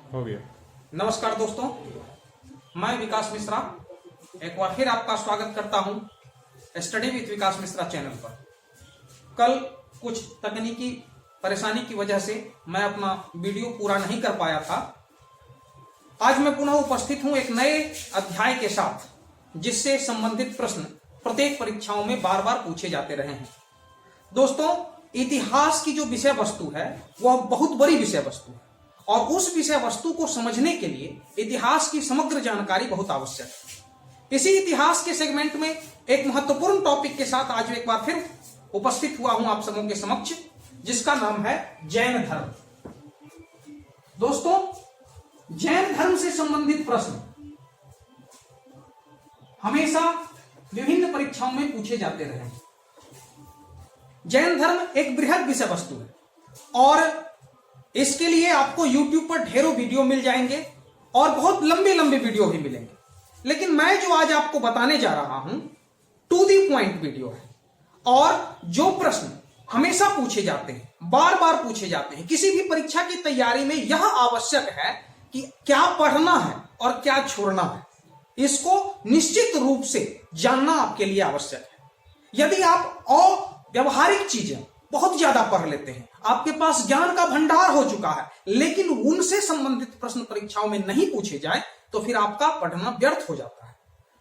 हो गया। नमस्कार दोस्तों, मैं विकास मिश्रा एक बार फिर आपका स्वागत करता हूं study with Vikas Mishra channel पर। कल कुछ तकनीकी परेशानी की वजह से मैं अपना वीडियो पूरा नहीं कर पाया था। आज मैं पुनः उपस्थित हूं एक नए अध्याय के साथ, जिससे संबंधित प्रश्न प्रत्येक परीक्षाओं में बार बार पूछे जाते रहे हैं। दोस्तों, इतिहास की जो विषय वस्तु है वह बहुत बड़ी विषय वस्तु है और उस विषय वस्तु को समझने के लिए इतिहास की समग्र जानकारी बहुत आवश्यक है। इसी इतिहास के सेगमेंट में एक महत्वपूर्ण टॉपिक के साथ आज एक बार फिर उपस्थित हुआ हूं आप सबों के समक्ष, जिसका नाम है जैन धर्म। दोस्तों, जैन धर्म से संबंधित प्रश्न हमेशा विभिन्न परीक्षाओं में पूछे जाते रहे हैं। जैन धर्म एक बृहद विषय वस्तु है और इसके लिए आपको YouTube पर ढेरों वीडियो मिल जाएंगे और बहुत लंबे लंबे वीडियो भी मिलेंगे, लेकिन मैं जो आज आपको बताने जा रहा हूं टू दी पॉइंट वीडियो है। और जो प्रश्न हमेशा पूछे जाते हैं, बार बार पूछे जाते हैं, किसी भी परीक्षा की तैयारी में यह आवश्यक है कि क्या पढ़ना है और क्या छोड़ना है, इसको निश्चित रूप से जानना आपके लिए आवश्यक है। यदि आप अव्यवहारिक चीजें बहुत ज्यादा पढ़ लेते हैं, आपके पास ज्ञान का भंडार हो चुका है, लेकिन उनसे संबंधित प्रश्न परीक्षाओं में नहीं पूछे जाए तो फिर आपका पढ़ना व्यर्थ हो जाता है।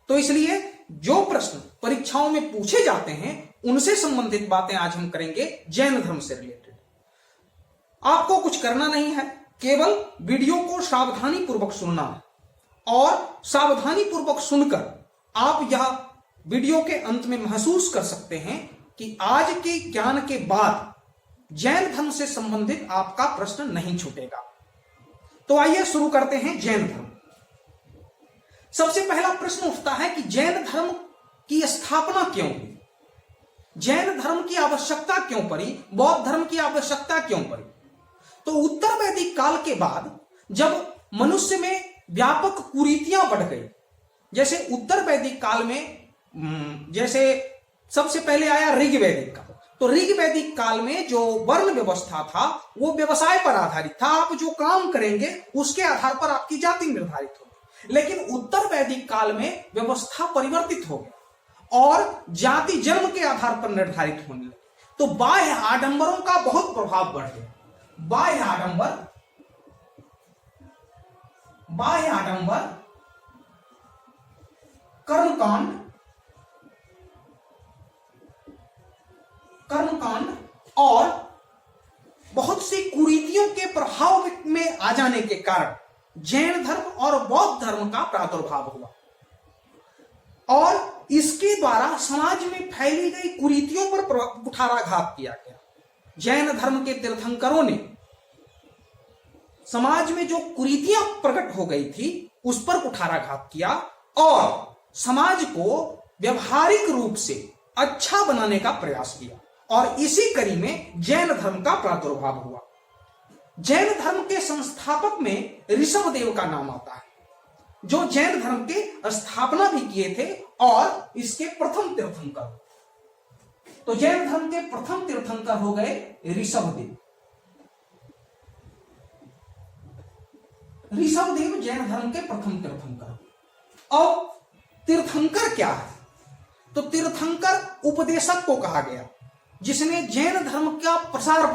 तो इसलिए जो प्रश्न परीक्षाओं में पूछे जाते हैं उनसे संबंधित बातें आज हम करेंगे जैन धर्म से रिलेटेड। आपको कुछ करना नहीं है, केवल वीडियो को सावधानी पूर्वक सुनना है और सावधानी पूर्वक सुनकर आप यह वीडियो के अंत में महसूस कर सकते हैं कि आज के ज्ञान के बाद जैन धर्म से संबंधित आपका प्रश्न नहीं छूटेगा। तो आइए शुरू करते हैं जैन धर्म। सबसे पहला प्रश्न उठता है कि जैन धर्म की स्थापना क्यों हुई, जैन धर्म की आवश्यकता क्यों पड़ी, बौद्ध धर्म की आवश्यकता क्यों पड़ी। तो उत्तर वैदिक काल के बाद जब मनुष्य में व्यापक कुरीतियां बढ़ गई, जैसे उत्तर वैदिक काल में जैसे सबसे पहले आया ऋग्वैदिक काल, तो ऋग्वैदिक काल में जो वर्ण व्यवस्था था वो व्यवसाय पर आधारित था। आप जो काम करेंगे उसके आधार पर आपकी जाति निर्धारित होगी। लेकिन उत्तर वैदिक काल में व्यवस्था परिवर्तित हो गया और जाति जन्म के आधार पर निर्धारित होने लगी। तो बाह्य आडंबरों का बहुत प्रभाव बढ़ गया। बाह्य आडंबर, कर्मकांड और बहुत सी कुरीतियों के प्रभाव में आ जाने के कारण जैन धर्म और बौद्ध धर्म का प्रादुर्भाव हुआ और इसके द्वारा समाज में फैली गई कुरीतियों पर कुठाराघात किया गया। जैन धर्म के तीर्थंकरों ने समाज में जो कुरीतियां प्रकट हो गई थी उस पर कुठाराघात किया और समाज को व्यवहारिक रूप से अच्छा बनाने का प्रयास किया और इसी कड़ी में जैन धर्म का प्रादुर्भाव हुआ। जैन धर्म के संस्थापक में ऋषभदेव का नाम आता है, जो जैन धर्म के स्थापना भी किए थे और इसके प्रथम तीर्थंकर। तो जैन धर्म के प्रथम तीर्थंकर हो गए ऋषभदेव। ऋषभदेव जैन धर्म के प्रथम तीर्थंकर। अब तीर्थंकर क्या है? तो तीर्थंकर उपदेशक को कहा गया, जिसने जैन धर्म का प्रचार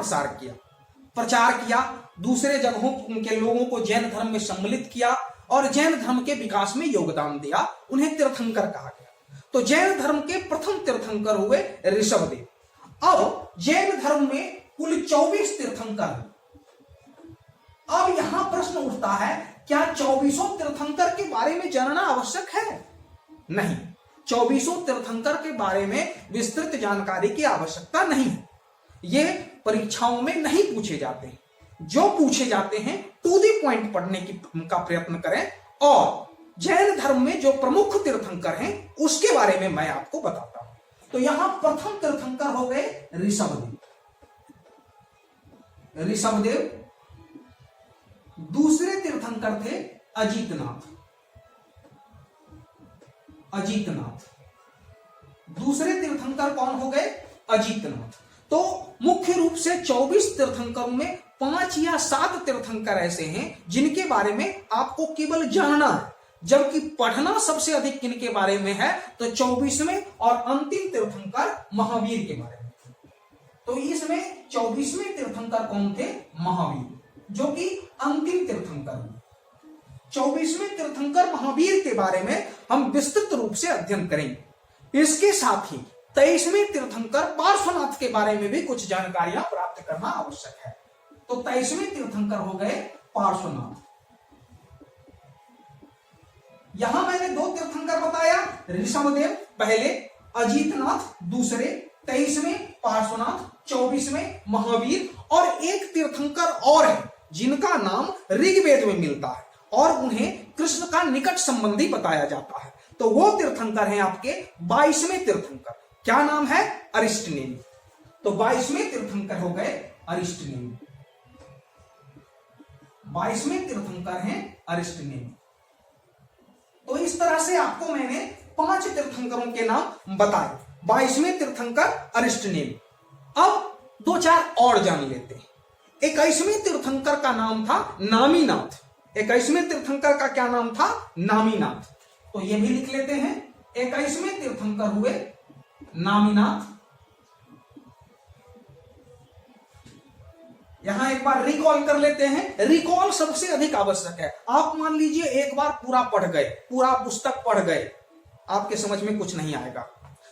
किया, दूसरे जगहों के लोगों को जैन धर्म में सम्मिलित किया और जैन धर्म के विकास में योगदान दिया, उन्हें तीर्थंकर कहा गया। तो जैन धर्म के प्रथम तीर्थंकर हुए ऋषभदेव। अब जैन धर्म में कुल 24 तीर्थंकर हैं। अब यहां प्रश्न उठता है, क्या 24 तीर्थंकर के बारे में जानना आवश्यक है? नहीं, 24 तीर्थंकर के बारे में विस्तृत जानकारी की आवश्यकता नहीं है। ये परीक्षाओं में नहीं पूछे जाते हैं। जो पूछे जाते हैं टू दी पॉइंट पढ़ने का प्रयत्न करें और जैन धर्म में जो प्रमुख तीर्थंकर हैं उसके बारे में मैं आपको बताता हूं। तो यहां प्रथम तीर्थंकर हो गए ऋषभदेव। दूसरे तीर्थंकर थे अजीतनाथ। दूसरे तीर्थंकर कौन हो गए? अजीतनाथ। तो मुख्य रूप से 24 तीर्थंकरों में 5 या 7 तीर्थंकर ऐसे हैं जिनके बारे में आपको केवल जानना है, जबकि पढ़ना सबसे अधिक किनके बारे में है, तो 24वें और अंतिम तीर्थंकर महावीर के बारे में। तो इसमें 24वें तीर्थंकर कौन थे? महावीर, जो कि अंतिम तीर्थंकर हुए। 24वें तीर्थंकर महावीर के बारे में हम विस्तृत रूप से अध्ययन करेंगे। इसके साथ ही 23वें तीर्थंकर पार्श्वनाथ के बारे में भी कुछ जानकारियां प्राप्त करना आवश्यक है। तो 23वें तीर्थंकर हो गए पार्श्वनाथ। यहां मैंने 2 तीर्थंकर बताया, ऋषभदेव पहले, अजीतनाथ दूसरे, 23वें पार्श्वनाथ, 24वें महावीर, और एक तीर्थंकर और है जिनका नाम ऋग्वेद में मिलता है और उन्हें कृष्ण का निकट संबंधी बताया जाता है। तो वो तीर्थंकर हैं आपके 22वें तीर्थंकर। क्या नाम है? अरिष्टनेमि। तो 22वें तीर्थंकर हो गए अरिष्टनेमि। 22वें तीर्थंकर हैं अरिष्टनेमि। तो इस तरह से आपको मैंने 5 तीर्थंकरों के नाम बताए। 22वें तीर्थंकर अरिष्टनेमि। अब 2-4 और जान लेते हैं। 21वें तीर्थंकर का नाम था नामीनाथ। 21वें तीर्थंकर का क्या नाम था? नामीनाथ। तो ये भी लिख लेते हैं। 21वें तीर्थंकर हुए नामीनाथ। यहां एक बार रिकॉल कर लेते हैं। रिकॉल सबसे अधिक आवश्यक है। आप मान लीजिए एक बार पूरा पढ़ गए, पूरा पुस्तक पढ़ गए, आपके समझ में कुछ नहीं आएगा,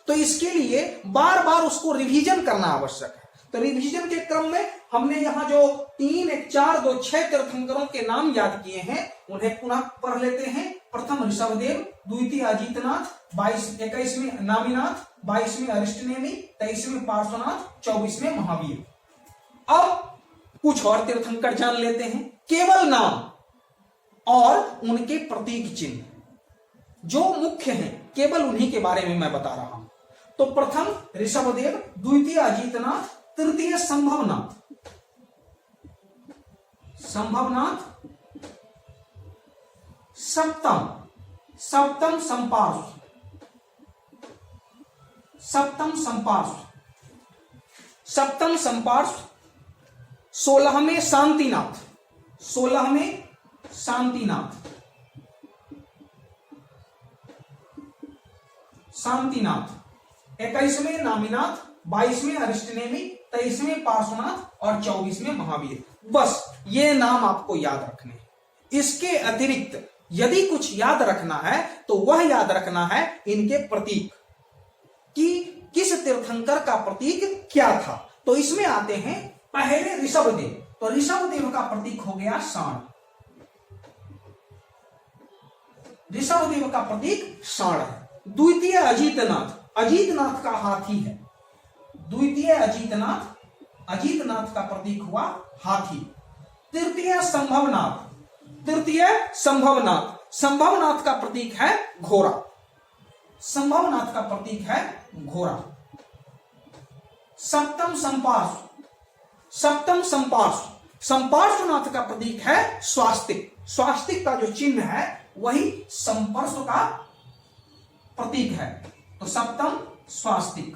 तो इसके लिए बार बार उसको रिवीजन करना आवश्यक है। तो रिवीजन के क्रम में हमने यहाँ जो 3, 1, 4, 2, 6 तीर्थंकरों के नाम याद किए हैं उन्हें पुनः पढ़ लेते हैं। प्रथम ऋषभदेव, द्वितीय अजीतनाथ, 21वें नामीनाथ, 22वें अरिष्टनेमि, 23वें पार्श्वनाथ, 24वें महावीर। अब कुछ और तीर्थंकर जान लेते हैं। केवल नाम और उनके प्रतीक चिन्ह जो मुख्य हैं, केवल उन्हीं के बारे में मैं बता रहा हूं। तो प्रथम ऋषभदेव, द्वितीय अजीतनाथ, तृतीय संभवनाथ, सप्तम संपार्श्व, 16वें शांतिनाथ, 21वें नामीनाथ, 22वें अरिष्टनेमि, 23वें पार्श्वनाथ और 24वें महावीर। बस ये नाम आपको याद रखने हैं। इसके अतिरिक्त यदि कुछ याद रखना है तो वह याद रखना है इनके प्रतीक, कि किस तीर्थंकर का प्रतीक क्या था। तो इसमें आते हैं पहले ऋषभदेव। तो ऋषभदेव का प्रतीक हो गया सांड। ऋषभदेव का प्रतीक सांड है। द्वितीय अजीतनाथ, अजीतनाथ का हाथी है। द्वितीय अजीतनाथ का प्रतीक हुआ हाथी। तृतीय संभवनाथ का प्रतीक है घोड़ा। सप्तम संपार्श्वनाथ का प्रतीक है स्वास्तिक। स्वास्तिक का जो चिन्ह है वही संपर्श का प्रतीक है, तो सप्तम स्वास्तिक।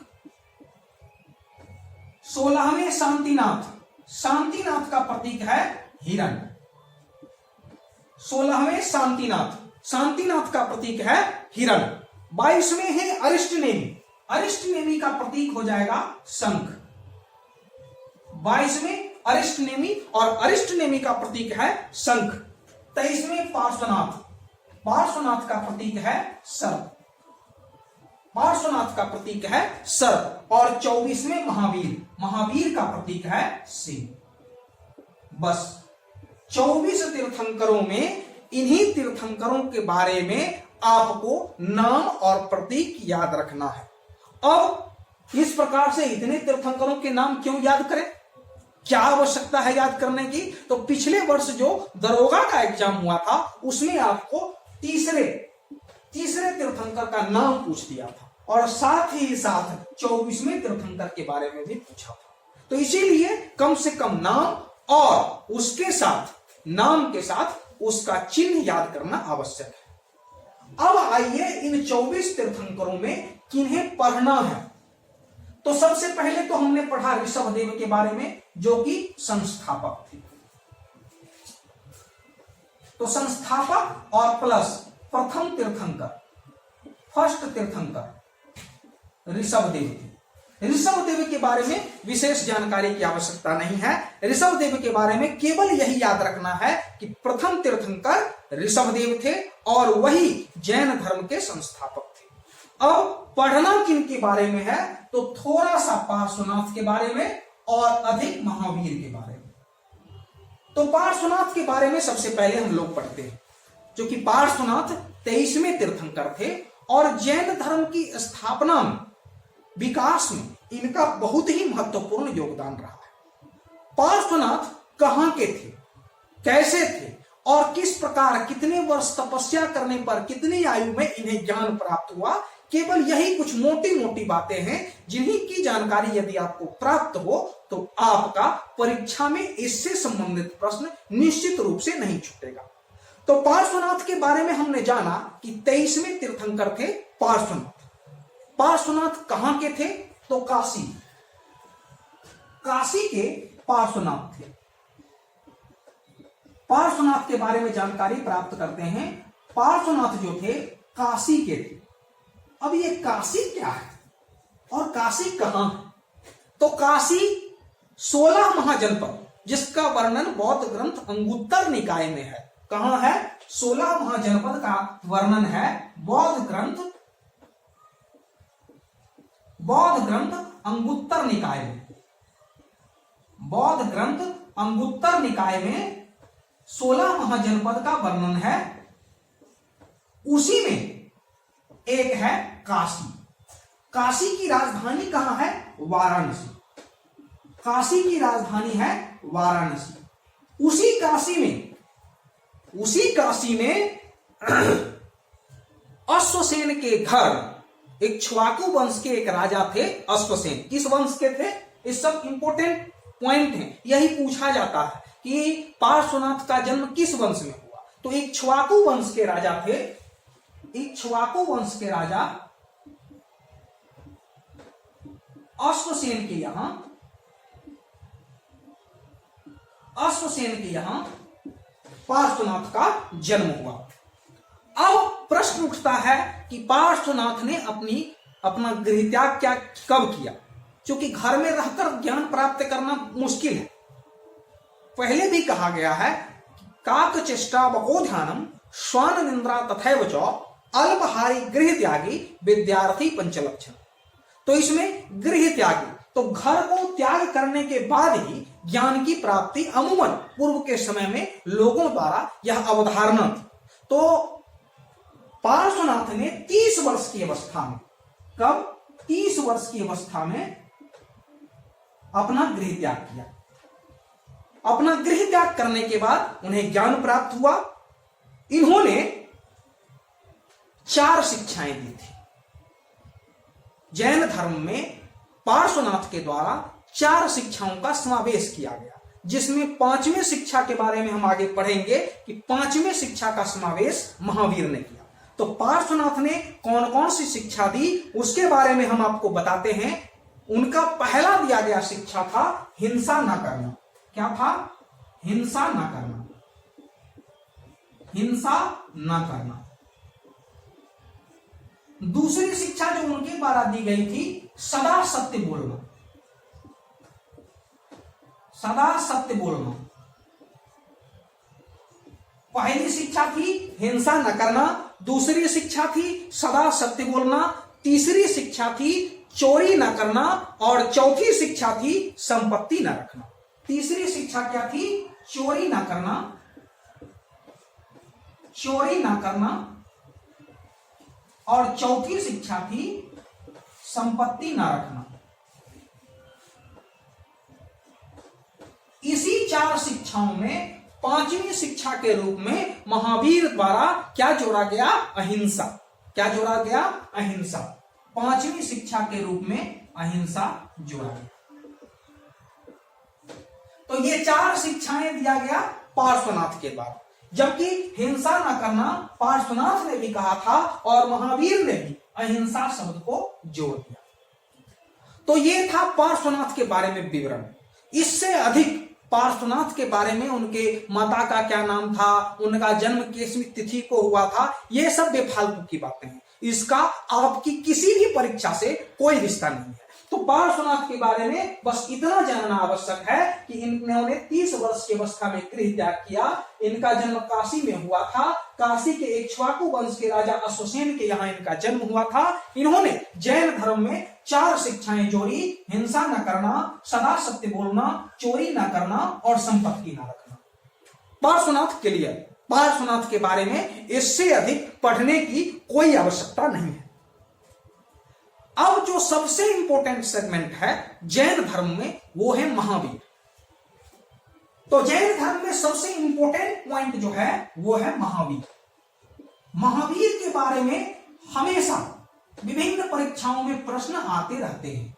16वें शांतिनाथ का प्रतीक है हिरण। 16वें शांतिनाथ का प्रतीक है हिरण। 22वें है अरिष्टनेमि का प्रतीक हो जाएगा शंख। 22वें अरिष्टनेमि और अरिष्टनेमि का प्रतीक है शंख। 23वें पार्श्वनाथ का प्रतीक है सर्प। और 24वें महावीर का प्रतीक है सिंह। बस 24 तीर्थंकरों में इन्हीं तीर्थंकरों के बारे में आपको नाम और प्रतीक याद रखना है। अब इस प्रकार से इतने तीर्थंकरों के नाम क्यों याद करें? क्या आवश्यकता है याद करने की? तो पिछले वर्ष जो दरोगा का एग्जाम हुआ था उसमें आपको तीसरे तीर्थंकर का नाम पूछ दिया था और साथ ही साथ 24वें तीर्थंकर के बारे में भी पूछा था। तो इसीलिए कम से कम नाम और उसके साथ नाम के साथ उसका चिन्ह याद करना आवश्यक है। अब आइए इन 24 तीर्थंकरों में किन्हें पढ़ना है। तो सबसे पहले तो हमने पढ़ा ऋषभदेव के बारे में, जो कि संस्थापक थे। तो संस्थापक और प्लस प्रथम तीर्थंकर, फर्स्ट तीर्थंकर ऋषभदेव थे। ऋषभदेव के बारे में विशेष जानकारी की आवश्यकता नहीं है। ऋषभदेव के बारे में केवल यही याद रखना है कि प्रथम तीर्थंकर ऋषभदेव थे और वही जैन धर्म के संस्थापक थे। अब पढ़ना किन के बारे में है, तो थोड़ा सा पार्श्वनाथ के बारे में और अधिक महावीर के बारे में। तो पार्श्वनाथ के बारे में सबसे पहले हम लोग पढ़ते हैं, जो कि पार्श्वनाथ 23वें तीर्थंकर थे और जैन धर्म की स्थापना में, विकास में इनका बहुत ही महत्वपूर्ण योगदान रहा है। पार्श्वनाथ कहां के थे, कैसे थे और किस प्रकार कितने वर्ष तपस्या करने पर कितनी आयु में इन्हें ज्ञान प्राप्त हुआ, केवल यही कुछ मोटी मोटी बातें हैं जिन्हीं की जानकारी यदि आपको प्राप्त हो तो आपका परीक्षा में इससे संबंधित प्रश्न निश्चित रूप से नहीं छूटेगा। तो पार्श्वनाथ के बारे में हमने जाना कि 23वें तीर्थंकर थे पार्श्वनाथ। पार्श्वनाथ कहां के थे, तो काशी, काशी के पार्श्वनाथ थे। पार्श्वनाथ के बारे में जानकारी प्राप्त करते हैं। पार्श्वनाथ जो थे काशी के थे। अब ये काशी क्या है और काशी कहां है, तो काशी 16 महाजनपद, जिसका वर्णन बौद्ध ग्रंथ अंगुत्तर निकाय में है। कहां है, 16 महाजनपद का वर्णन है बौद्ध ग्रंथ अंगुत्तर निकाय में। बौद्ध ग्रंथ अंगुत्तर निकाय में 16 महाजनपद का वर्णन है। उसी में एक है काशी। काशी की राजधानी कहां है, वाराणसी। काशी की राजधानी है वाराणसी। उसी काशी में अश्वसेन के घर, इक्ष्वाकु वंश के एक राजा थे अश्वसेन। किस वंश के थे, इस सब इंपोर्टेंट पॉइंट है, यही पूछा जाता है कि पार्श्वनाथ का जन्म किस वंश में हुआ। तो इक्ष्वाकु वंश के राजा थे, इक्ष्वाकु वंश के राजा अश्वसेन के यहां पार्श्वनाथ का जन्म हुआ। अब प्रश्न उठता है कि पार्श्वनाथ ने अपना गृह त्याग क्या कब किया, क्योंकि घर में रहकर ज्ञान प्राप्त करना मुश्किल है। पहले भी कहा गया है काक चेष्टा बको ध्यानम श्वान निंद्रा तथैव च अल्पहारी गृह त्यागी विद्यार्थी पंचलक्षण। तो इसमें गृह त्यागी, तो घर को त्याग करने के बाद ही ज्ञान की प्राप्ति अमूमन पूर्व के समय में लोगों द्वारा यह अवधारणा थी। तो पार्श्वनाथ ने 30 वर्ष की अवस्था में, कब, 30 वर्ष की अवस्था में अपना गृह त्याग किया। अपना गृह त्याग करने के बाद उन्हें ज्ञान प्राप्त हुआ। इन्होंने 4 शिक्षाएं दी थी। जैन धर्म में पार्श्वनाथ के द्वारा 4 शिक्षाओं का समावेश किया गया, जिसमें 5वें शिक्षा के बारे में हम आगे पढ़ेंगे कि 5वें शिक्षा का समावेश महावीर ने किया। तो पार्श्वनाथ ने कौन कौन सी शिक्षा दी उसके बारे में हम आपको बताते हैं। उनका पहला दिया गया शिक्षा था हिंसा न करना। क्या था, हिंसा न करना, हिंसा न करना। दूसरी शिक्षा जो उनके द्वारा दी गई थी, सदा सत्य बोलना, सदा सत्य बोलना। पहली शिक्षा थी हिंसा न करना, दूसरी शिक्षा थी सदा सत्य बोलना, तीसरी शिक्षा थी चोरी न करना और चौथी शिक्षा थी संपत्ति न रखना। तीसरी शिक्षा क्या थी, चोरी न करना, चोरी न करना, और चौथी शिक्षा थी संपत्ति न रखना। इसी 4 शिक्षाओं में 5वीं शिक्षा के रूप में महावीर द्वारा क्या जोड़ा गया, अहिंसा। क्या जोड़ा गया, अहिंसा। 5वीं शिक्षा के रूप में अहिंसा जोड़ा गया। तो ये 4 शिक्षाएं दिया गया पार्श्वनाथ के बाद, जबकि हिंसा न करना पार्श्वनाथ ने भी कहा था और महावीर ने भी अहिंसा शब्द को जोड़ दिया। तो ये था पार्श्वनाथ के बारे में विवरण। इससे अधिक पार्श्वनाथ के बारे में, उनके माता का क्या नाम था, उनका जन्म किस तिथि को हुआ था, ये सब बेफालतू की बातें हैं। इसका आपकी किसी भी परीक्षा से कोई रिश्ता नहीं है। तो पार्श्वनाथ के बारे में बस इतना जानना आवश्यक है कि इन्होंने 30 वर्ष की अवस्था में गृह त्याग किया। इनका जन्म काशी में हुआ था। काशी के इक्ष्वाकु वंश के राजा अश्वसेन के यहाँ इनका जन्म हुआ था। इन्होंने जैन धर्म में 4 शिक्षाएं जोड़ी: हिंसा न करना, सदा सत्य बोलना, चोरी न करना और संपत्ति न रखना। पार्श्वनाथ के लिए, पार्श्वनाथ के बारे में इससे अधिक पढ़ने की कोई आवश्यकता नहीं है। अब जो सबसे इंपॉर्टेंट सेगमेंट है जैन धर्म में, वो है महावीर। तो जैन धर्म में सबसे इंपॉर्टेंट पॉइंट जो है वो है महावीर। महावीर के बारे में हमेशा विभिन्न परीक्षाओं में प्रश्न आते रहते हैं।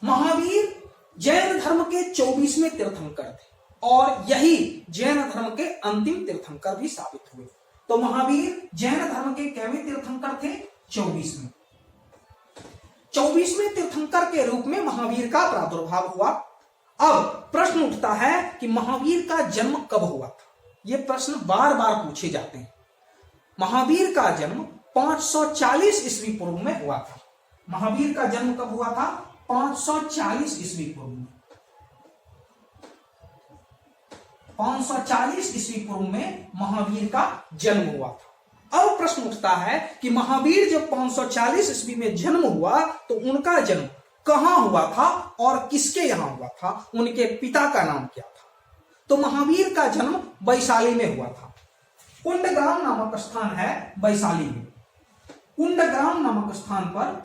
महावीर जैन धर्म के 24वें तीर्थंकर थे और यही जैन धर्म के अंतिम तीर्थंकर भी साबित हुए। तो महावीर जैन धर्म के कैवें तीर्थंकर थे? 24वें। 24वें तीर्थंकर के रूप में महावीर का प्रादुर्भाव हुआ। अब प्रश्न उठता है कि महावीर का जन्म कब हुआ था? ये प्रश्न बार बार पूछे जाते हैं। महावीर का जन्म 540 ईस्वी पूर्व में हुआ था। महावीर का जन्म कब हुआ था? 540 ईस्वी पूर्व में। 540 ईस्वी पूर्व में महावीर का जन्म हुआ था। अब प्रश्न उठता है कि महावीर जब 540 ईस्वी में जन्म हुआ तो उनका जन्म कहां हुआ था और किसके यहां हुआ था? उनके पिता का नाम क्या था? तो महावीर का जन्म वैशाली में हुआ था। कुंडग्राम नामक स्थान है वैशाली में। कुंडग्राम नामक स्थान पर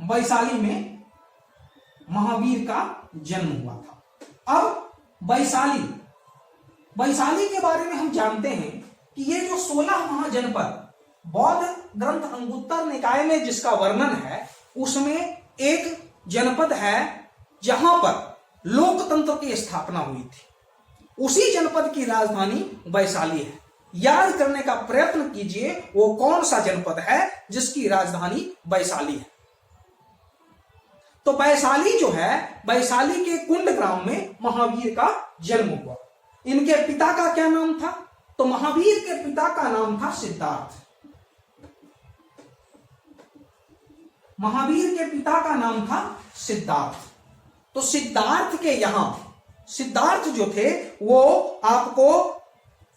वैशाली में महावीर का जन्म हुआ था। अब वैशाली के बारे में हम जानते हैं कि ये जो 16 महाजनपद बौद्ध ग्रंथ अंगुत्तर निकाय में जिसका वर्णन है, उसमें एक जनपद है जहां पर लोकतंत्र की स्थापना हुई थी। उसी जनपद की राजधानी वैशाली है। याद करने का प्रयत्न कीजिए वो कौन सा जनपद है जिसकी राजधानी वैशाली है। तो वैशाली जो है, वैशाली के कुंडग्राम में महावीर का जन्म हुआ। इनके पिता का क्या नाम था? तो महावीर के पिता का नाम था सिद्धार्थ। महावीर के पिता का नाम था सिद्धार्थ। तो सिद्धार्थ के यहां, सिद्धार्थ जो थे वो आपको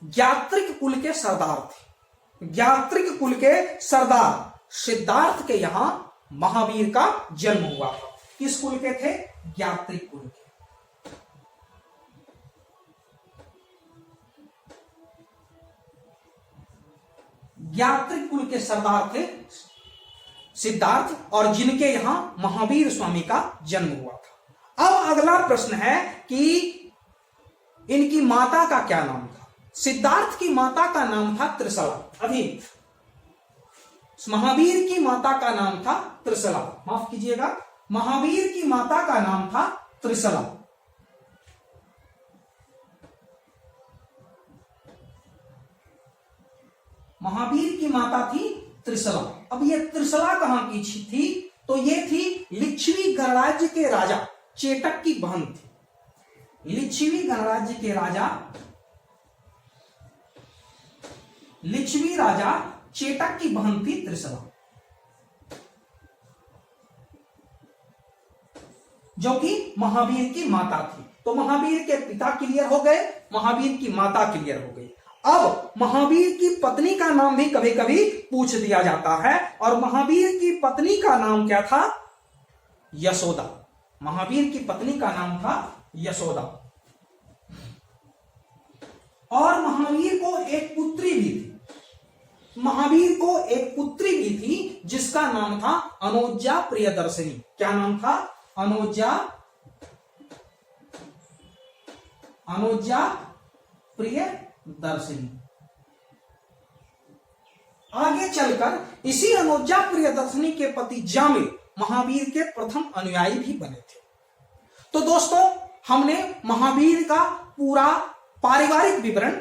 ज्ञात्रिक कुल के सरदार थे। ज्ञात्रिक कुल के सरदार सिद्धार्थ के यहां महावीर का जन्म हुआ था। किस कुल के थे? ज्ञात्रिक कुल के। ज्ञात्रिक कुल के सरदार थे सिद्धार्थ और जिनके यहां महावीर स्वामी का जन्म हुआ था। अब अगला प्रश्न है कि इनकी माता का क्या नाम था? सिद्धार्थ की माता का नाम था त्रिशला। अभी महावीर की माता का नाम था त्रिशला। माफ कीजिएगा, महावीर की माता का नाम था त्रिशला। महावीर की माता थी त्रिशला। अब ये त्रिशला कहां की थी? तो ये थी लिच्छवी गणराज्य के राजा चेटक की बहन थी। लिच्छवी गणराज्य के राजा, लिच्छवी राजा चेटक की बहन थी त्रिशला, जो कि महावीर की माता थी। तो महावीर के पिता क्लियर हो गए, महावीर की माता क्लियर हो गई। अब महावीर की पत्नी का नाम भी कभी कभी पूछ दिया जाता है, और महावीर की पत्नी का नाम क्या था? यशोदा। महावीर की पत्नी का नाम था यशोदा। और महावीर को एक पुत्री भी थी। महावीर को एक पुत्री भी थी जिसका नाम था अनुजा प्रियदर्शिनी। क्या नाम था? अनुजा प्रियदर्शिनी। आगे चलकर इसी अनुजा प्रियदर्शिनी के पति जामिल महावीर के प्रथम अनुयायी भी बने थे। तो दोस्तों, हमने महावीर का पूरा पारिवारिक विवरण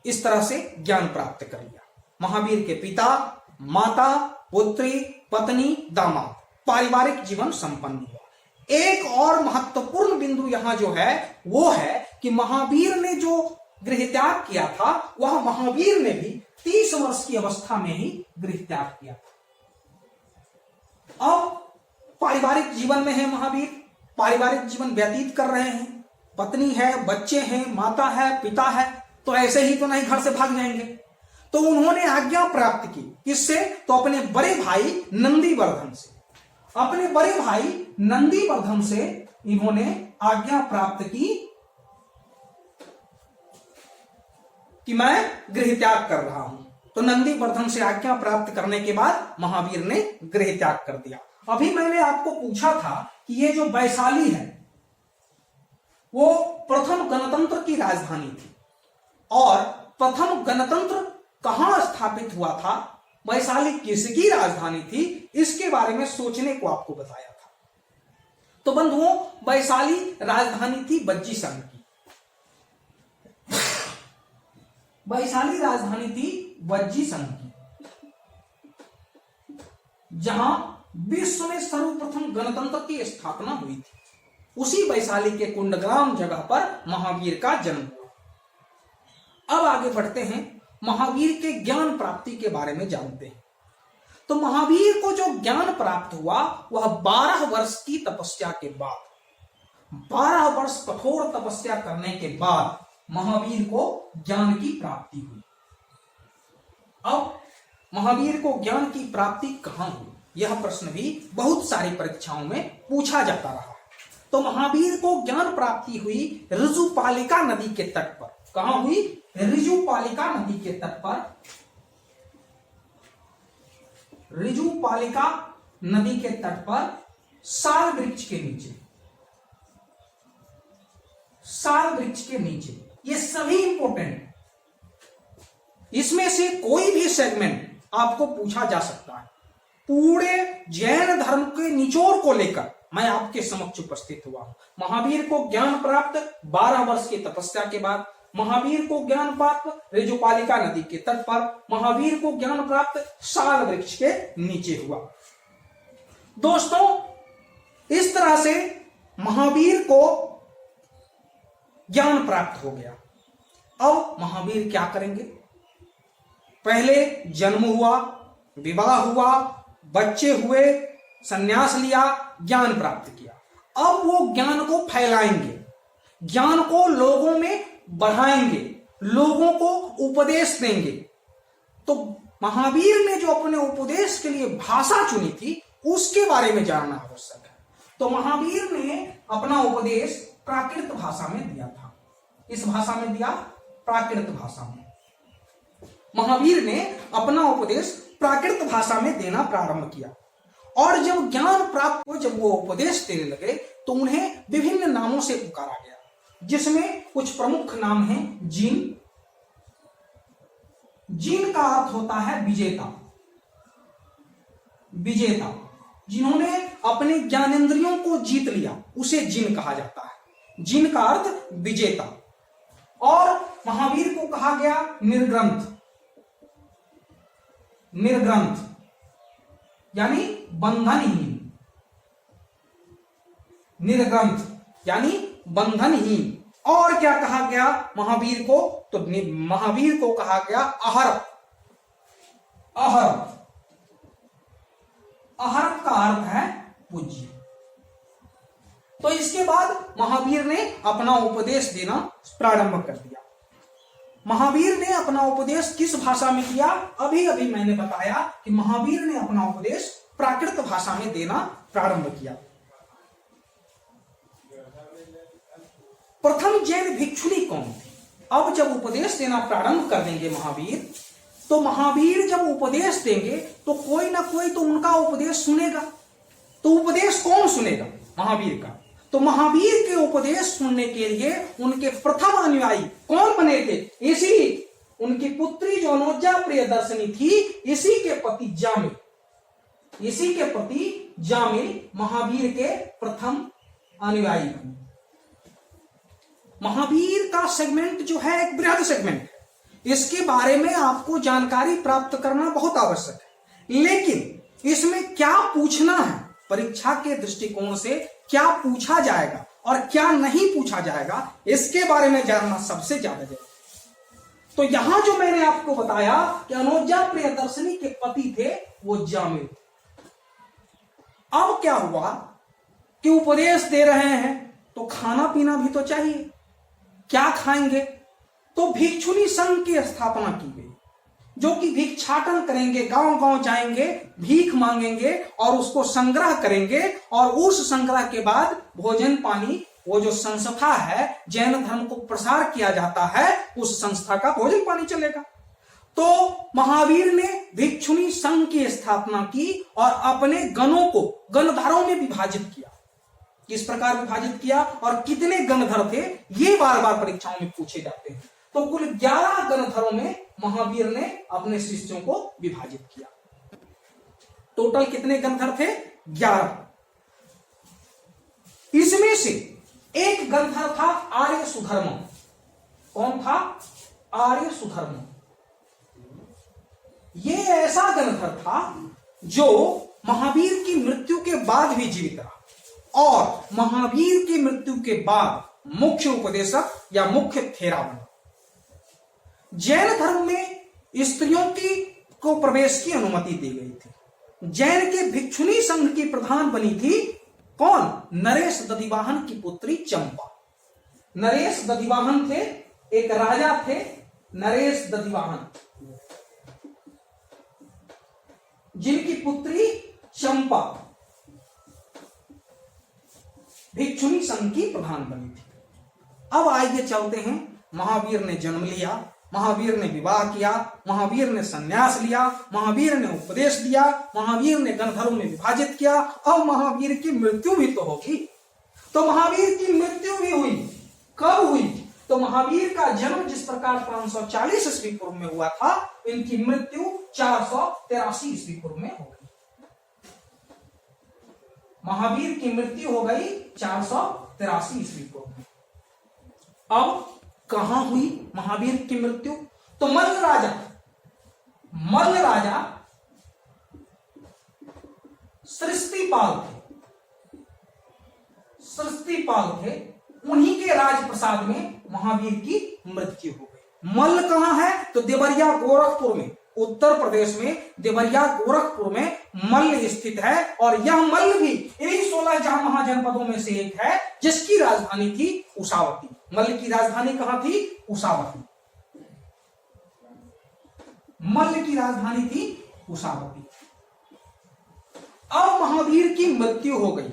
इस तरह से ज्ञान प्राप्त कर लिया। महावीर के पिता, माता, पुत्री, पत्नी, दामाद, पारिवारिक जीवन संपन्न हुआ। एक और महत्वपूर्ण बिंदु यहां जो है वो है कि महावीर ने जो गृह त्याग किया था वह महावीर ने भी 30 वर्ष की अवस्था में ही गृह त्याग किया था। अब पारिवारिक जीवन में है महावीर, पारिवारिक जीवन व्यतीत कर रहे हैं, पत्नी है, बच्चे हैं, माता है, पिता है, तो ऐसे ही तो नहीं घर से भाग जाएंगे। तो उन्होंने आज्ञा प्राप्त की, किससे? तो अपने बड़े भाई नंदीवर्धन से। अपने बड़े भाई नंदीवर्धन से इन्होंने आज्ञा प्राप्त की कि मैं गृह त्याग कर रहा हूं। तो नंदीवर्धन से आज्ञा प्राप्त करने के बाद महावीर ने गृह त्याग कर दिया। अभी मैंने आपको पूछा था कि ये जो वैशाली है वो प्रथम गणतंत्र की राजधानी थी, और प्रथम गणतंत्र कहां स्थापित हुआ था, वैशाली किसकी राजधानी थी, इसके बारे में सोचने को आपको बताया था। तो बंधुओं, वैशाली राजधानी थी बज्जी संघ की। वैशाली राजधानी थी बज्जी संघ की, जहां विश्व में सर्वप्रथम गणतंत्र की स्थापना हुई थी। उसी वैशाली के कुंडग्राम जगह पर महावीर का जन्म हुआ। अब आगे बढ़ते हैं, महावीर के ज्ञान प्राप्ति के बारे में जानते हैं। तो महावीर को जो ज्ञान प्राप्त हुआ वह 12 वर्ष की तपस्या के बाद, 12 वर्ष कठोर तपस्या करने के बाद महावीर को ज्ञान की प्राप्ति हुई। अब महावीर को ज्ञान की प्राप्ति कहां हुई, यह प्रश्न भी बहुत सारी परीक्षाओं में पूछा जाता रहा। तो महावीर को ज्ञान प्राप्ति हुई ऋजुपालिका नदी के तट पर। कहां हुई? ऋजुपालिका नदी के तट पर। ऋजुपालिका नदी के तट पर साल वृक्ष के नीचे, साल वृक्ष के नीचे। ये सभी इंपॉर्टेंट, इसमें से कोई भी सेगमेंट आपको पूछा जा सकता है। पूरे जैन धर्म के निचोड़ को लेकर मैं आपके समक्ष उपस्थित हुआ हूं। महावीर को ज्ञान प्राप्त 12 वर्ष की तपस्या के बाद, महावीर को ज्ञान प्राप्त ऋजुपालिका नदी के तट पर, महावीर को ज्ञान प्राप्त साल वृक्ष के नीचे हुआ। दोस्तों, इस तरह से महावीर को ज्ञान प्राप्त हो गया। अब महावीर क्या करेंगे? पहले जन्म हुआ, विवाह हुआ, बच्चे हुए, संन्यास लिया, ज्ञान प्राप्त किया। अब वो ज्ञान को फैलाएंगे, ज्ञान को लोगों में बढ़ाएंगे, लोगों को उपदेश देंगे। तो महावीर ने जो अपने उपदेश के लिए भाषा चुनी थी उसके बारे में जानना आवश्यक है। तो महावीर ने अपना उपदेश प्राकृत भाषा में दिया था। इस भाषा में दिया, प्राकृत भाषा में। महावीर ने अपना उपदेश प्राकृत भाषा में देना प्रारंभ किया, और जब ज्ञान प्राप्त हो, जब वो उपदेश देने लगे तो उन्हें विभिन्न नामों से पुकारा गया, जिसमें कुछ प्रमुख नाम हैं। जिन, जिन का अर्थ होता है विजेता, विजेता। जिन्होंने अपने ज्ञानेंद्रियों को जीत लिया उसे जिन कहा जाता है। जिन का अर्थ विजेता। और महावीर को कहा गया निर्ग्रंथ, निर्ग्रंथ यानी बंधनहीन, निर्ग्रंथ यानी बंधनहीन। और क्या कहा गया महावीर को? तो महावीर को कहा गया अहर्प, अहर्प। अहर्प का अर्थ है पूज्य। तो इसके बाद महावीर ने अपना उपदेश देना प्रारंभ कर दिया। महावीर ने अपना उपदेश किस भाषा में किया? अभी अभी मैंने बताया कि महावीर ने अपना उपदेश प्राकृत भाषा में देना प्रारंभ किया। प्रथम जैन भिक्षुणी कौन थी? अब जब उपदेश देना प्रारंभ कर देंगे महावीर, तो महावीर जब उपदेश देंगे तो कोई ना कोई तो उनका उपदेश सुनेगा। तो उपदेश कौन सुनेगा? महावीर का। तो महावीर के उपदेश सुनने के लिए उनके प्रथम अनुयायी कौन बने थे? इसी उनकी पुत्री जो अनुजा प्रियदर्शनी थी, इसी के पति जामिल, इसी के पति जामिल महावीर के प्रथम अनुयायी बने। महावीर का सेगमेंट जो है एक बृहद सेगमेंट है, इसके बारे में आपको जानकारी प्राप्त करना बहुत आवश्यक है। लेकिन इसमें क्या पूछना है परीक्षा के दृष्टिकोण से क्या पूछा जाएगा और क्या नहीं पूछा जाएगा, इसके बारे में जानना सबसे ज्यादा जरूरी। तो यहां जो मैंने आपको बताया कि अनुजा प्रियदर्शनी के पति थे वो जामिल थे। अब क्या हुआ कि उपदेश दे रहे हैं तो खाना पीना भी तो चाहिए, क्या खाएंगे? तो भिक्षुनी संघ की स्थापना की गई, जो कि भिक्षाटन करेंगे, गांव गांव जाएंगे, भीख मांगेंगे और उसको संग्रह करेंगे, और उस संग्रह के बाद भोजन पानी, वो जो संस्था है जैन धर्म को प्रसार किया जाता है, उस संस्था का भोजन पानी चलेगा। तो महावीर ने भिक्षुनी संघ की स्थापना की और अपने गणों को गणधरों में विभाजित किया। किस प्रकार विभाजित किया और कितने गणधर थे, ये बार बार परीक्षाओं में पूछे जाते हैं। तो कुल 11 गणधरों में महावीर ने अपने शिष्यों को विभाजित किया। टोटल कितने गणधर थे? 11। इसमें से एक गणधर था आर्य सुधर्म। कौन था? आर्य सुधर्म। ये ऐसा गणधर था जो महावीर की मृत्यु के बाद भी जीवित रहा और महावीर की मृत्यु के बाद मुख्य उपदेशक या मुख्य थेरा बना। जैन धर्म में स्त्रियों को प्रवेश की अनुमति दी गई थी। जैन के भिक्षुनी संघ की प्रधान बनी थी कौन? नरेश दधिवाहन की पुत्री चंपा। नरेश दधिवाहन थे, एक राजा थे नरेश दधिवाहन, जिनकी पुत्री चंपा भिक्षुनी संघ की प्रधान बनी थी। अब आइए चलते हैं। महावीर ने जन्म लिया, महावीर ने विवाह किया, महावीर ने संन्यास लिया, महावीर ने उपदेश दिया, महावीर ने गणधरों में विभाजित किया। अब महावीर की मृत्यु भी तो होगी। तो महावीर की मृत्यु भी हुई। कब हुई? तो महावीर का जन्म जिस प्रकार 540 ईस्वी पूर्व में हुआ था, इनकी मृत्यु 483 ईस्वी पूर्व में हो गई। महावीर की मृत्यु हो गई 483 ईस्वी पूर्व में। अब कहां हुई महावीर की मृत्यु? तो मल्ल राजा सृष्टिपाल थे। उन्हीं के राजप्रसाद में महावीर की मृत्यु हो गई। मल्ल कहां है? तो देवरिया गोरखपुर में, उत्तर प्रदेश में देवरिया गोरखपुर में मल्ल स्थित है। और यह मल्ल भी इन्हीं 16 महाजनपदों में से एक है जिसकी राजधानी थी उषावती। मल्ल की राजधानी कहां थी? उषावती। मल्ल की राजधानी थी उषावती। अब महावीर की मृत्यु हो गई।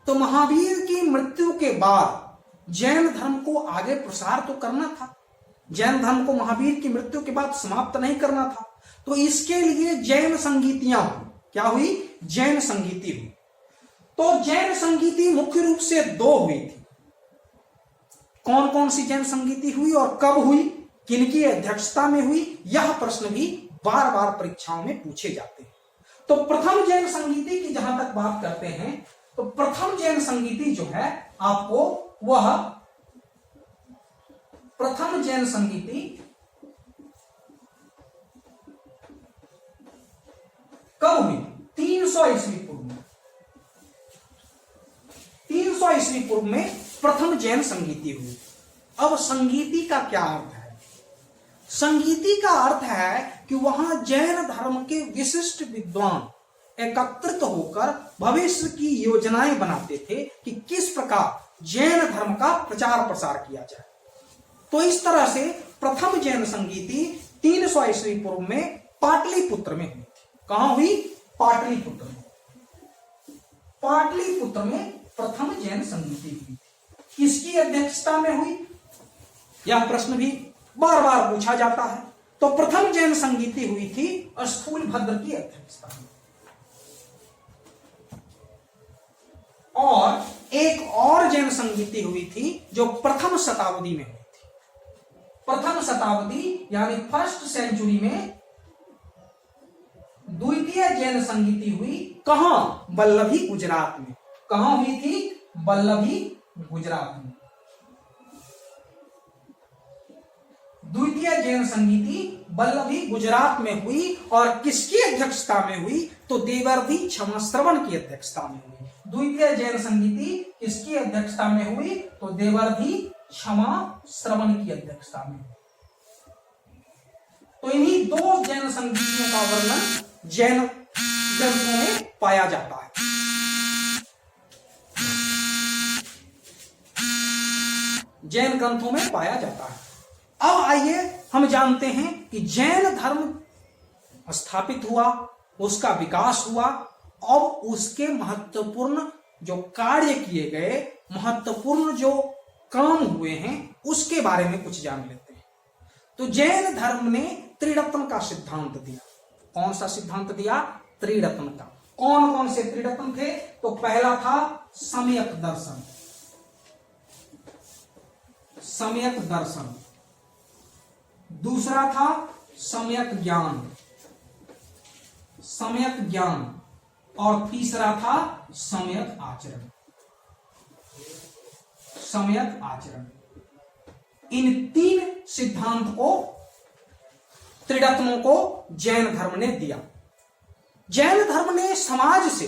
तो महावीर की मृत्यु के बाद जैन धर्म को आगे प्रसार तो करना था। जैन धर्म को महावीर की मृत्यु के बाद समाप्त नहीं करना था। तो इसके लिए जैन संगीतियां हुई। क्या हुई? जैन संगीति हुई। तो जैन संगीति मुख्य रूप से 2 हुई थी। कौन कौन सी जैन संगीति हुई और कब हुई, किनकी अध्यक्षता में हुई, यह प्रश्न भी बार बार परीक्षाओं में पूछे जाते हैं। तो प्रथम जैन संगीति की जहां तक बात करते हैं, तो प्रथम जैन संगीति जो है आपको, वह प्रथम जैन संगीति कब हुई? 300 ईस्वी पूर्व में। 300 ईस्वी पूर्व में प्रथम जैन संगीति हुई। अब संगीति का क्या अर्थ है? संगीति का अर्थ है कि वहां जैन धर्म के विशिष्ट विद्वान एकत्रित होकर भविष्य की योजनाएं बनाते थे कि किस प्रकार जैन धर्म का प्रचार प्रसार किया जाए। तो इस तरह से प्रथम जैन संगीति 300 ईस्वी पूर्व में पाटलिपुत्र में हुई थी। कहां हुई? पाटलिपुत्र में। पाटलिपुत्र में प्रथम जैन संगीति हुई थी। किसकी अध्यक्षता में हुई? यह प्रश्न भी बार बार पूछा जाता है। तो प्रथम जैन संगीति हुई थी स्थूलभद्र की अध्यक्षता में। और एक और जैन संगीति हुई थी जो प्रथम शताब्दी में हुई थी। प्रथम शताब्दी यानी फर्स्ट सेंचुरी में द्वितीय जैन संगीति हुई। कहां? वल्लभी गुजरात में। कहां हुई थी? वल्लभी गुजरात में। द्वितीय जैन संगीति वल्लभी गुजरात में हुई और किसकी अध्यक्षता में हुई? तो देवर्षि क्षमाश्रवण की अध्यक्षता में हुई। द्वितीय जैन संगीति किसकी अध्यक्षता में हुई? तो देवर्षि क्षमाश्रवण की अध्यक्षता में। तो इन्हीं दो जैन संगीतियों का वर्णन जैन ग्रंथों में पाया जाता है। जैन ग्रंथों में पाया जाता है। अब आइए हम जानते हैं कि जैन धर्म स्थापित हुआ, उसका विकास हुआ और उसके महत्वपूर्ण जो कार्य किए गए, महत्वपूर्ण जो काम हुए हैं, उसके बारे में कुछ जान लेते हैं। तो जैन धर्म ने त्रिरत्न का सिद्धांत दिया। कौन सा सिद्धांत दिया? त्रिरत्न का। कौन कौन से त्रिरत्न थे? तो पहला था सम्यक दर्शन। सम्यक दर्शन। दूसरा था सम्यक ज्ञान। सम्यक ज्ञान। और तीसरा था सम्यक आचरण। सम्यक आचरण। इन तीन सिद्धांत को, त्रिरत्नों को जैन धर्म ने दिया। जैन धर्म ने समाज से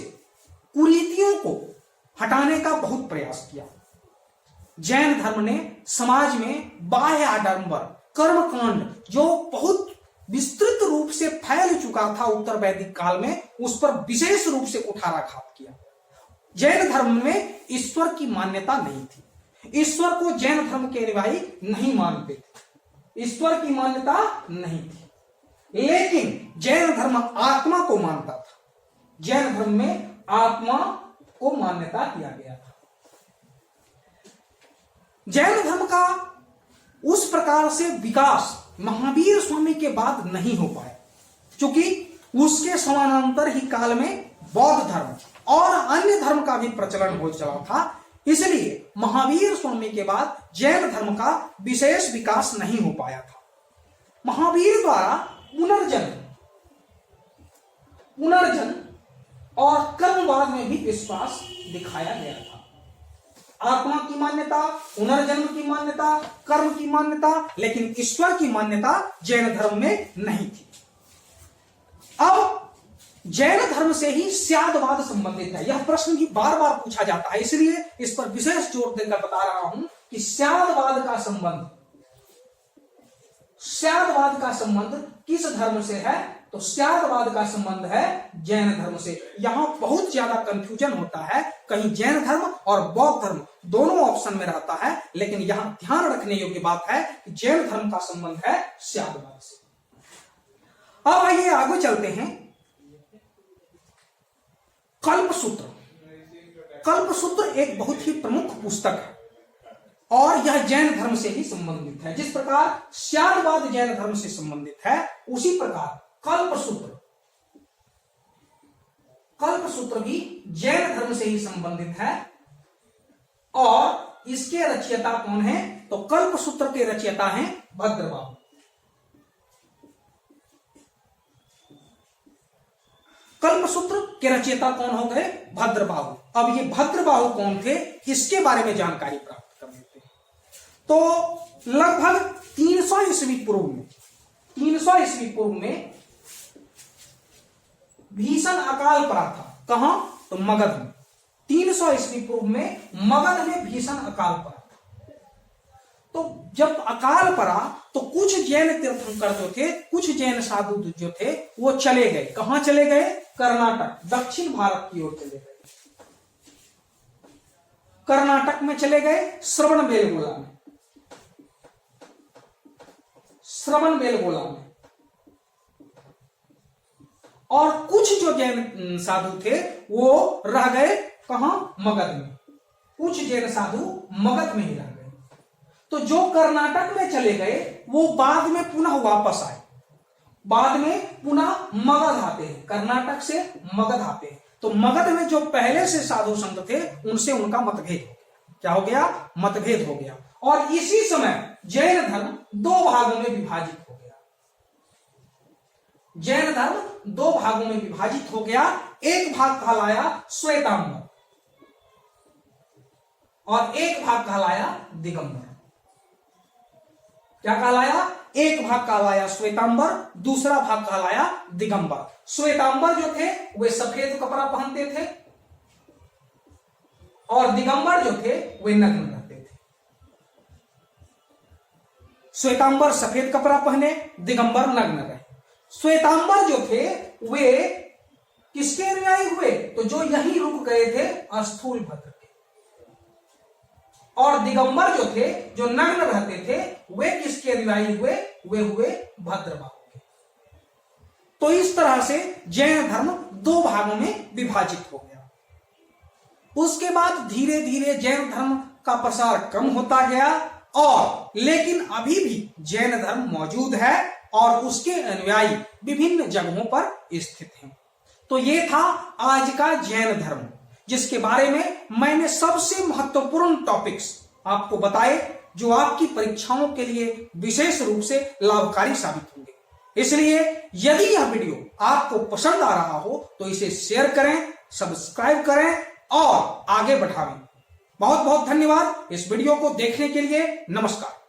कुरीतियों को हटाने का बहुत प्रयास किया। जैन धर्म ने समाज में बाह्य आडंबर, कर्मकांड जो बहुत विस्तृत रूप से फैल चुका था उत्तर वैदिक काल में, उस पर विशेष रूप से कुठाराघात किया। जैन धर्म में ईश्वर की मान्यता नहीं थी। ईश्वर को जैन धर्म के अनुयायी नहीं मानते थे। ईश्वर की मान्यता नहीं थी, लेकिन जैन धर्म आत्मा को मानता था। जैन धर्म में आत्मा को मान्यता दिया गया था। जैन धर्म का उस प्रकार से विकास महावीर स्वामी के बाद नहीं हो पाया, क्योंकि उसके समानांतर ही काल में बौद्ध धर्म और अन्य धर्म का भी प्रचलन हो चला था। इसलिए महावीर स्वामी के बाद जैन धर्म का विशेष विकास नहीं हो पाया था। महावीर द्वारा पुनर्जन्म और कर्मवाद में भी विश्वास दिखाया गया था। आत्मा की मान्यता, पुनर्जन्म की मान्यता, कर्म की मान्यता, लेकिन ईश्वर की मान्यता जैन धर्म में नहीं थी। अब जैन धर्म से ही स्यादवाद संबंधित है। यह प्रश्न भी बार बार पूछा जाता है, इसलिए इस पर विशेष जोर देकर बता रहा हूं कि स्यादवाद का संबंध किस धर्म से है? तो स्यादवाद का संबंध है जैन धर्म से। यहां बहुत ज्यादा कंफ्यूजन होता है, कहीं जैन धर्म और बौद्ध धर्म दोनों ऑप्शन में रहता है, लेकिन यहां ध्यान रखने योग्य बात है कि जैन धर्म का संबंध है स्यादवाद से। अब आइए आगे चलते हैं। कल्पसूत्र। कल्पसूत्र एक बहुत ही प्रमुख पुस्तक है और यह जैन धर्म से ही संबंधित है। जिस प्रकार स्यादवाद जैन धर्म से संबंधित है, उसी प्रकार कल्पसूत्र भी जैन धर्म से ही संबंधित है। और इसके रचयिता कौन है? तो कल्पसूत्र के रचयिता हैं भद्रबाहु। कल्पसूत्र के रचयिता कौन हो गए? भद्रबाहु। अब ये भद्रबाहु कौन थे, इसके बारे में जानकारी प्राप्त कर लेते हैं। तो लगभग 300 ईस्वी पूर्व में भीषण अकाल पड़ा था। कहां? तो मगध में। 300 ईस्वी पूर्व में मगध में भीषण अकाल पड़ा था। तो जब अकाल पड़ा तो कुछ जैन तीर्थंकर जो थे, कुछ जैन साधु जो थे, वो चले गए। कहां चले गए? कर्नाटक, दक्षिण भारत की ओर चले गए। कर्नाटक में चले गए, श्रवणबेलगोला में। और कुछ जो जैन साधु थे वो रह गए कहां? मगध में। कुछ जैन साधु मगध में ही रह गए। तो जो कर्नाटक में चले गए वो बाद में पुनः वापस आए, बाद में पुनः मगध आते हैं, कर्नाटक से मगध आते हैं। तो मगध में जो पहले से साधु संत थे उनसे उनका मतभेद हो गया। क्या हो गया? मतभेद हो गया। और इसी समय जैन धर्म दो भागों में विभाजित हो गया। जैन धर्म दो भागों में विभाजित हो गया। एक भाग कहलाया श्वेतांबर और एक भाग कहलाया दिगंबर। क्या कहलाया? एक भाग कहलाया श्वेतांबर, दूसरा भाग कहलाया दिगंबर। श्वेतांबर जो थे वे सफेद कपड़ा पहनते थे और दिगंबर जो थे वे नग्न रहते थे। श्वेतांबर सफेद कपड़ा पहने, दिगंबर नग्न रहे। श्वेतांबर जो थे वे किसके अनुयायी हुए? तो जो यहीं रुक गए थे स्थूलभद्र के। और दिगंबर जो थे, जो नग्न रहते थे, वे किसके अनुयायी हुए? वे हुए भद्रबाहु के। तो इस तरह से जैन धर्म दो भागों में विभाजित हो गया। उसके बाद धीरे धीरे जैन धर्म का प्रसार कम होता गया, और लेकिन अभी भी जैन धर्म मौजूद है और उसके अनुयायी विभिन्न जगहों पर स्थित हैं। तो ये था आज का जैन धर्म, जिसके बारे में मैंने सबसे महत्वपूर्ण टॉपिक्स आपको बताए, जो आपकी परीक्षाओं के लिए विशेष रूप से लाभकारी साबित होंगे। इसलिए यदि यह वीडियो आपको पसंद आ रहा हो तो इसे शेयर करें, सब्सक्राइब करें और आगे बढ़ाएं। बहुत बहुत धन्यवाद इस वीडियो को देखने के लिए। नमस्कार।